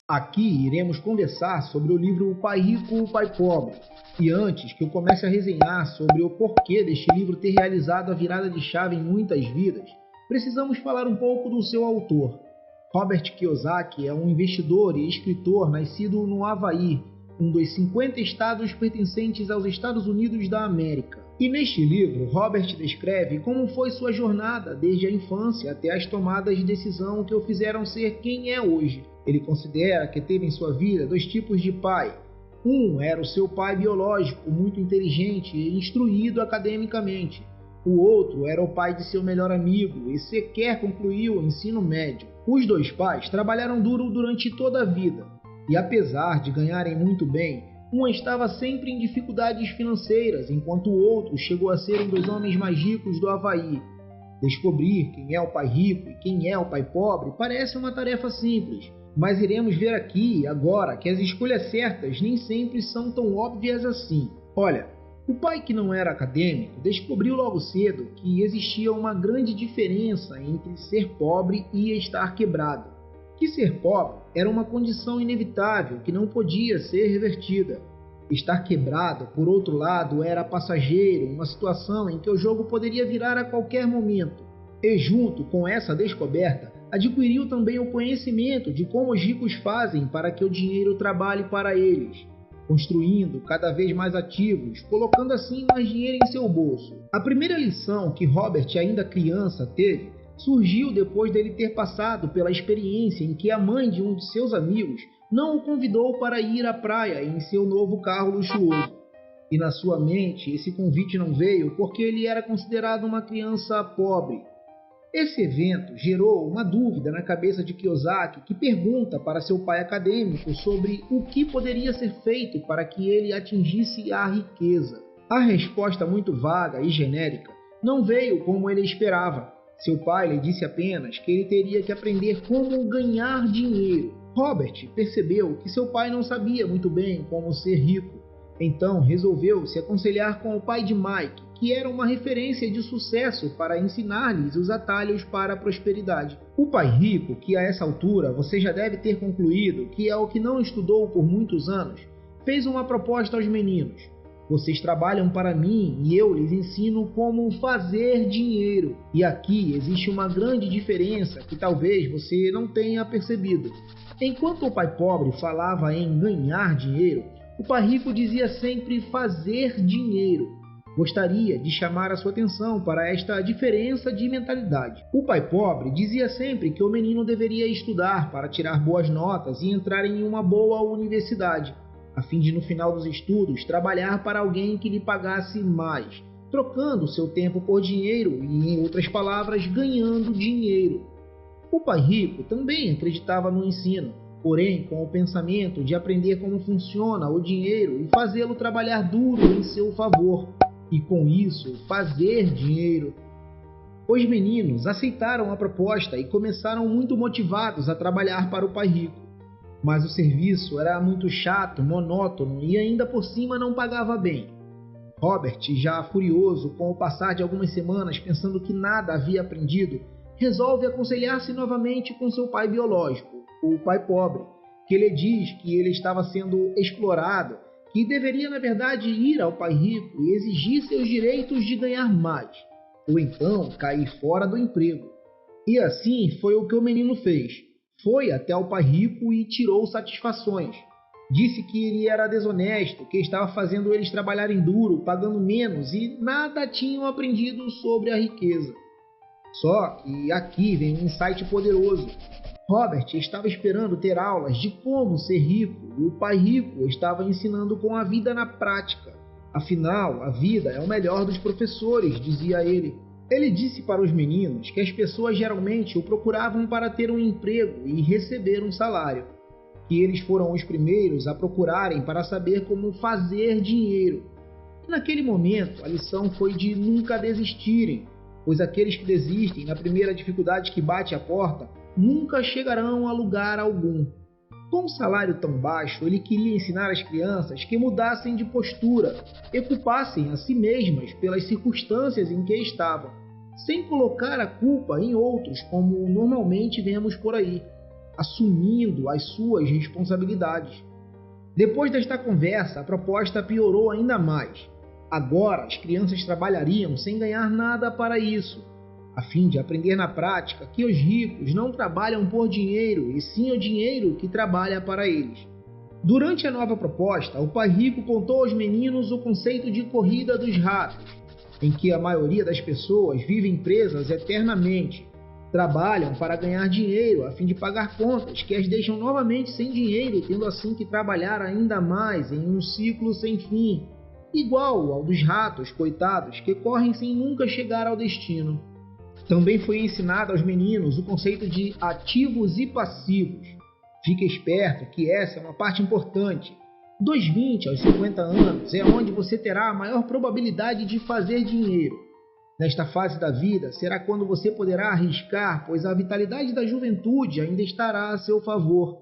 Aqui iremos conversar sobre o livro O Pai Rico, o Pai Pobre. E antes que eu comece a resenhar sobre o porquê deste livro ter realizado a virada de chave em muitas vidas, precisamos falar um pouco do seu autor. Robert Kiyosaki é um investidor e escritor nascido no Havaí, um dos 50 estados pertencentes aos Estados Unidos da América. E neste livro, Robert descreve como foi sua jornada desde a infância até as tomadas de decisão que o fizeram ser quem é hoje. Ele considera que teve em sua vida dois tipos de pai. Um era o seu pai biológico, muito inteligente e instruído academicamente. O outro era o pai de seu melhor amigo e sequer concluiu o ensino médio. Os dois pais trabalharam duro durante toda a vida e, apesar de ganharem muito bem, um estava sempre em dificuldades financeiras, enquanto o outro chegou a ser um dos homens mais ricos do Havaí. Descobrir quem é o pai rico e quem é o pai pobre parece uma tarefa simples, mas iremos ver aqui agora que as escolhas certas nem sempre são tão óbvias assim. Olha, o pai que não era acadêmico descobriu logo cedo que existia uma grande diferença entre ser pobre e estar quebrado. Que ser pobre era uma condição inevitável que não podia ser revertida. Estar quebrado, por outro lado, era passageiro, uma situação em que o jogo poderia virar a qualquer momento. E junto com essa descoberta, adquiriu também o conhecimento de como os ricos fazem para que o dinheiro trabalhe para eles, construindo cada vez mais ativos, colocando assim mais dinheiro em seu bolso. A primeira lição que Robert, ainda criança, teve surgiu depois dele ter passado pela experiência em que a mãe de um de seus amigos não o convidou para ir à praia em seu novo carro luxuoso. E na sua mente esse convite não veio porque ele era considerado uma criança pobre. Esse evento gerou uma dúvida na cabeça de Kiyosaki, que pergunta para seu pai acadêmico sobre o que poderia ser feito para que ele atingisse a riqueza. A resposta, muito vaga e genérica, não veio como ele esperava. Seu pai lhe disse apenas que ele teria que aprender como ganhar dinheiro. Robert percebeu que seu pai não sabia muito bem como ser rico, então resolveu se aconselhar com o pai de Mike, que era uma referência de sucesso para ensinar-lhes os atalhos para a prosperidade. O pai rico, que a essa altura você já deve ter concluído que é o que não estudou por muitos anos, fez uma proposta aos meninos. Vocês trabalham para mim e eu lhes ensino como fazer dinheiro. E aqui existe uma grande diferença que talvez você não tenha percebido. Enquanto o pai pobre falava em ganhar dinheiro, o pai rico dizia sempre fazer dinheiro. Gostaria de chamar a sua atenção para esta diferença de mentalidade. O pai pobre dizia sempre que o menino deveria estudar para tirar boas notas e entrar em uma boa universidade, a fim de no final dos estudos trabalhar para alguém que lhe pagasse mais, trocando seu tempo por dinheiro e, em outras palavras, ganhando dinheiro. O pai rico também acreditava no ensino, porém com o pensamento de aprender como funciona o dinheiro e fazê-lo trabalhar duro em seu favor, e com isso fazer dinheiro. Os meninos aceitaram a proposta e começaram muito motivados a trabalhar para o pai rico. Mas o serviço era muito chato, monótono e ainda por cima não pagava bem. Robert, já furioso com o passar de algumas semanas pensando que nada havia aprendido, resolve aconselhar-se novamente com seu pai biológico, o pai pobre, que lhe diz que ele estava sendo explorado, que deveria na verdade ir ao pai rico e exigir seus direitos de ganhar mais, ou então cair fora do emprego. E assim foi o que o menino fez. Foi até o pai rico e tirou satisfações. Disse que ele era desonesto, que estava fazendo eles trabalharem duro, pagando menos e nada tinham aprendido sobre a riqueza. Só que aqui vem um insight poderoso. Robert estava esperando ter aulas de como ser rico e o pai rico estava ensinando com a vida na prática. Afinal, a vida é o melhor dos professores, dizia ele. Ele disse para os meninos que as pessoas geralmente o procuravam para ter um emprego e receber um salário, que eles foram os primeiros a procurarem para saber como fazer dinheiro. E naquele momento, a lição foi de nunca desistirem, pois aqueles que desistem na primeira dificuldade que bate à porta nunca chegarão a lugar algum. Com um salário tão baixo, ele queria ensinar as crianças que mudassem de postura e culpassem a si mesmas pelas circunstâncias em que estavam, sem colocar a culpa em outros, como normalmente vemos por aí. assumindo as suas responsabilidades. Depois desta conversa, a proposta piorou ainda mais. Agora, as crianças trabalhariam sem ganhar nada para isso, a fim de aprender na prática que os ricos não trabalham por dinheiro, e sim o dinheiro que trabalha para eles. Durante a nova proposta, o pai rico contou aos meninos o conceito de corrida dos ratos, em que a maioria das pessoas vivem presas eternamente, trabalham para ganhar dinheiro a fim de pagar contas que as deixam novamente sem dinheiro, tendo assim que trabalhar ainda mais em um ciclo sem fim, igual ao dos ratos, coitados, que correm sem nunca chegar ao destino. Também foi ensinado aos meninos o conceito de ativos e passivos. Fique esperto que essa é uma parte importante. Dos 20 aos 50 anos é onde você terá a maior probabilidade de fazer dinheiro. Nesta fase da vida será quando você poderá arriscar, pois a vitalidade da juventude ainda estará a seu favor.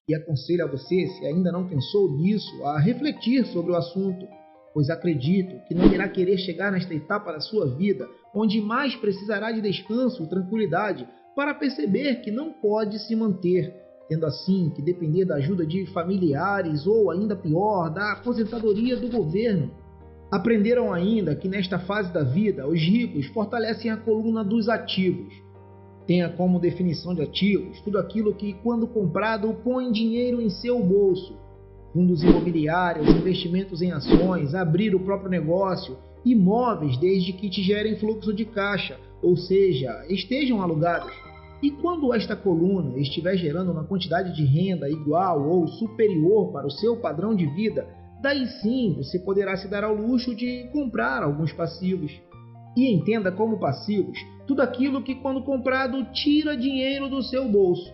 E aconselho a você, se ainda não pensou nisso, a refletir sobre o assunto, pois acredito que não irá querer chegar nesta etapa da sua vida, onde mais precisará de descanso e tranquilidade para perceber que não pode se manter, tendo assim que depender da ajuda de familiares ou, ainda pior, da aposentadoria do governo. Aprenderam ainda que nesta fase da vida, os ricos fortalecem a coluna dos ativos. Tenha como definição de ativos tudo aquilo que, quando comprado, põe dinheiro em seu bolso. Fundos imobiliários, investimentos em ações, abrir o próprio negócio, imóveis desde que te gerem fluxo de caixa, ou seja, estejam alugados. E quando esta coluna estiver gerando uma quantidade de renda igual ou superior para o seu padrão de vida, daí sim você poderá se dar ao luxo de comprar alguns passivos. E entenda como passivos tudo aquilo que, quando comprado, tira dinheiro do seu bolso.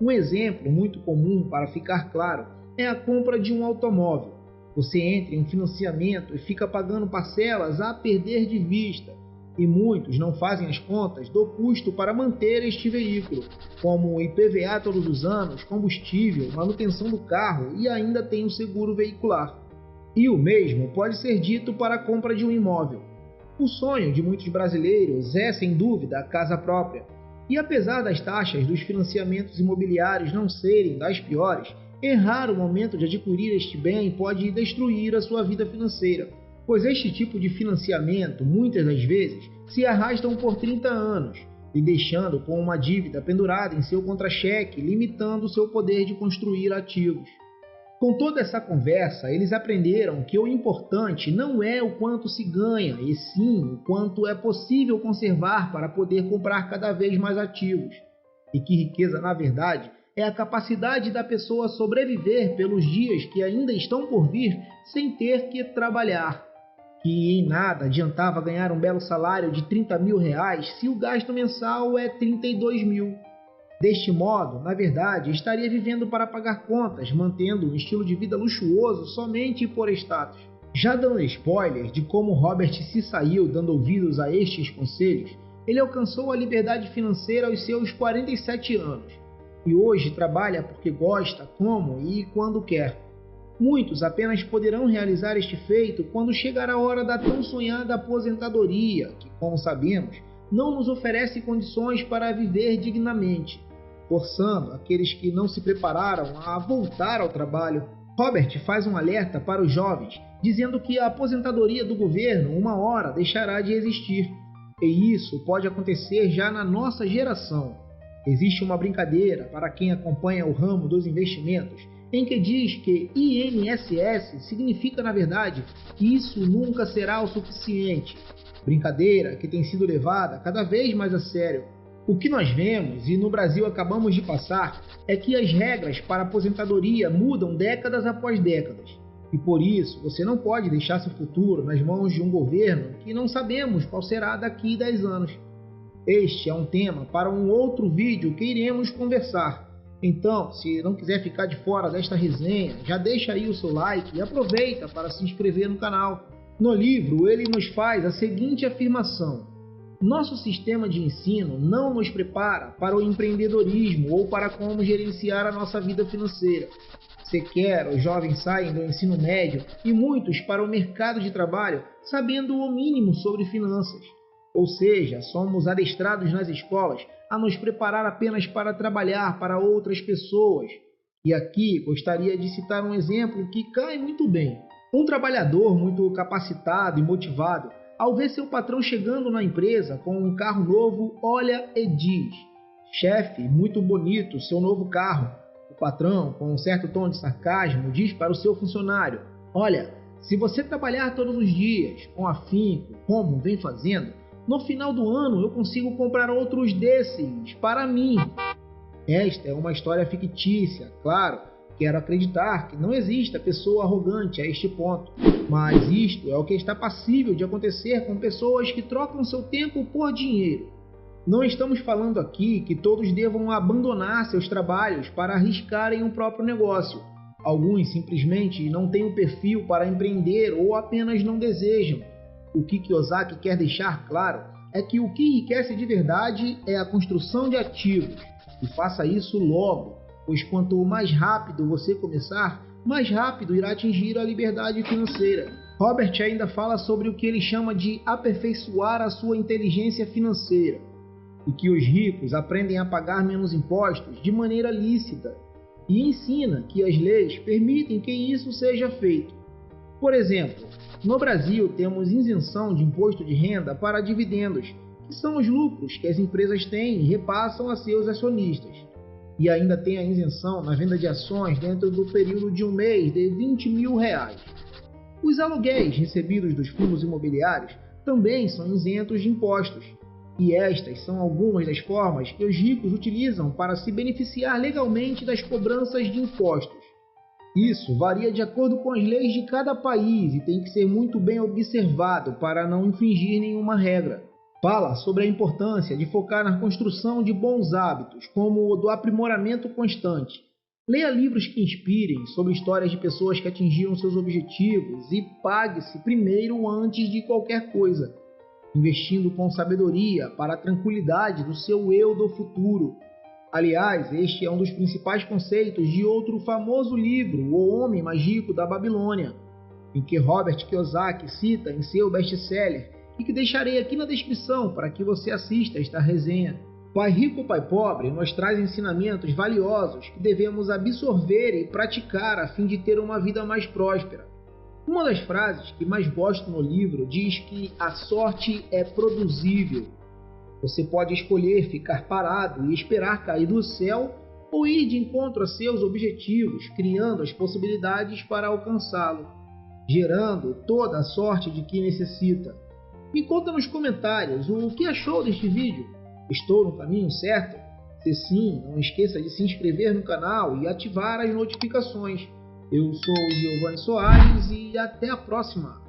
Um exemplo muito comum para ficar claro é a compra de um automóvel. Você entra em um financiamento e fica pagando parcelas a perder de vista. E muitos não fazem as contas do custo para manter este veículo, como IPVA todos os anos, combustível, manutenção do carro e ainda tem o seguro veicular. E o mesmo pode ser dito para a compra de um imóvel. O sonho de muitos brasileiros é, sem dúvida, a casa própria. E apesar das taxas dos financiamentos imobiliários não serem das piores, errar o momento de adquirir este bem pode destruir a sua vida financeira, pois este tipo de financiamento, muitas das vezes, se arrastam por 30 anos, lhe deixando com uma dívida pendurada em seu contra-cheque, limitando seu poder de construir ativos. Com toda essa conversa, eles aprenderam que o importante não é o quanto se ganha, e sim o quanto é possível conservar para poder comprar cada vez mais ativos. E que riqueza, na verdade, é a capacidade da pessoa sobreviver pelos dias que ainda estão por vir sem ter que trabalhar. Que em nada adiantava ganhar um belo salário de 30 mil reais se o gasto mensal é 32 mil. Deste modo, na verdade, estaria vivendo para pagar contas, mantendo um estilo de vida luxuoso somente por status. Já dando spoilers de como Robert se saiu dando ouvidos a estes conselhos, ele alcançou a liberdade financeira aos seus 47 anos. E hoje trabalha porque gosta, como e quando quer. Muitos apenas poderão realizar este feito quando chegar a hora da tão sonhada aposentadoria, que, como sabemos, não nos oferece condições para viver dignamente, forçando aqueles que não se prepararam a voltar ao trabalho. Robert faz um alerta para os jovens, dizendo que a aposentadoria do governo uma hora deixará de existir. E isso pode acontecer já na nossa geração. Existe uma brincadeira para quem acompanha o ramo dos investimentos, em que diz que INSS significa, na verdade, que isso nunca será o suficiente. Brincadeira que tem sido levada cada vez mais a sério. O que nós vemos, e no Brasil acabamos de passar, é que as regras para a aposentadoria mudam décadas após décadas. E por isso, você não pode deixar seu futuro nas mãos de um governo que não sabemos qual será daqui 10 anos. Este é um tema para um outro vídeo que iremos conversar. Então, se não quiser ficar de fora desta resenha, já deixa aí o seu like e aproveita para se inscrever no canal. No livro, ele nos faz a seguinte afirmação: nosso sistema de ensino não nos prepara para o empreendedorismo ou para como gerenciar a nossa vida financeira. Sequer os jovens saem do ensino médio e muitos para o mercado de trabalho sabendo o mínimo sobre finanças. Ou seja, somos adestrados nas escolas a nos preparar apenas para trabalhar para outras pessoas. E aqui gostaria de citar um exemplo que cai muito bem. Um trabalhador muito capacitado e motivado, ao ver seu patrão chegando na empresa com um carro novo, olha e diz: chefe, muito bonito seu novo carro. O patrão, com um certo tom de sarcasmo, diz para o seu funcionário: olha, se você trabalhar todos os dias com afinco, como vem fazendo, no final do ano eu consigo comprar outros desses para mim. Esta é uma história fictícia, claro. Quero acreditar que não exista pessoa arrogante a este ponto, mas isto é o que está passível de acontecer com pessoas que trocam seu tempo por dinheiro. Não estamos falando aqui que todos devam abandonar seus trabalhos para arriscarem um próprio negócio. Alguns simplesmente não têm o perfil para empreender ou apenas não desejam. O que Kiyosaki quer deixar claro é que o que enriquece de verdade é a construção de ativos. E faça isso logo, pois quanto mais rápido você começar, mais rápido irá atingir a liberdade financeira. Robert ainda fala sobre o que ele chama de aperfeiçoar a sua inteligência financeira, e que os ricos aprendem a pagar menos impostos de maneira lícita, e ensina que as leis permitem que isso seja feito. Por exemplo, no Brasil temos isenção de imposto de renda para dividendos, que são os lucros que as empresas têm e repassam a seus acionistas. E ainda tem a isenção na venda de ações dentro do período de um mês de R$20 mil. Os aluguéis recebidos dos fundos imobiliários também são isentos de impostos. E estas são algumas das formas que os ricos utilizam para se beneficiar legalmente das cobranças de impostos. Isso varia de acordo com as leis de cada país e tem que ser muito bem observado para não infringir nenhuma regra. Fala sobre a importância de focar na construção de bons hábitos, como o do aprimoramento constante. Leia livros que inspirem sobre histórias de pessoas que atingiram seus objetivos e pague-se primeiro antes de qualquer coisa, investindo com sabedoria para a tranquilidade do seu eu do futuro. Aliás, este é um dos principais conceitos de outro famoso livro, O Homem Mais Rico da Babilônia, em que Robert Kiyosaki cita em seu best-seller, e que deixarei aqui na descrição para que você assista esta resenha. Pai Rico, Pai Pobre nos traz ensinamentos valiosos que devemos absorver e praticar a fim de ter uma vida mais próspera. Uma das frases que mais gosto no livro diz que a sorte é produzível. Você pode escolher ficar parado e esperar cair do céu ou ir de encontro a seus objetivos, criando as possibilidades para alcançá-lo, gerando toda a sorte de que necessita. Me conta nos comentários o que achou deste vídeo. Estou no caminho certo? Se sim, não esqueça de se inscrever no canal e ativar as notificações. Eu sou o Giovanni Soares e até a próxima!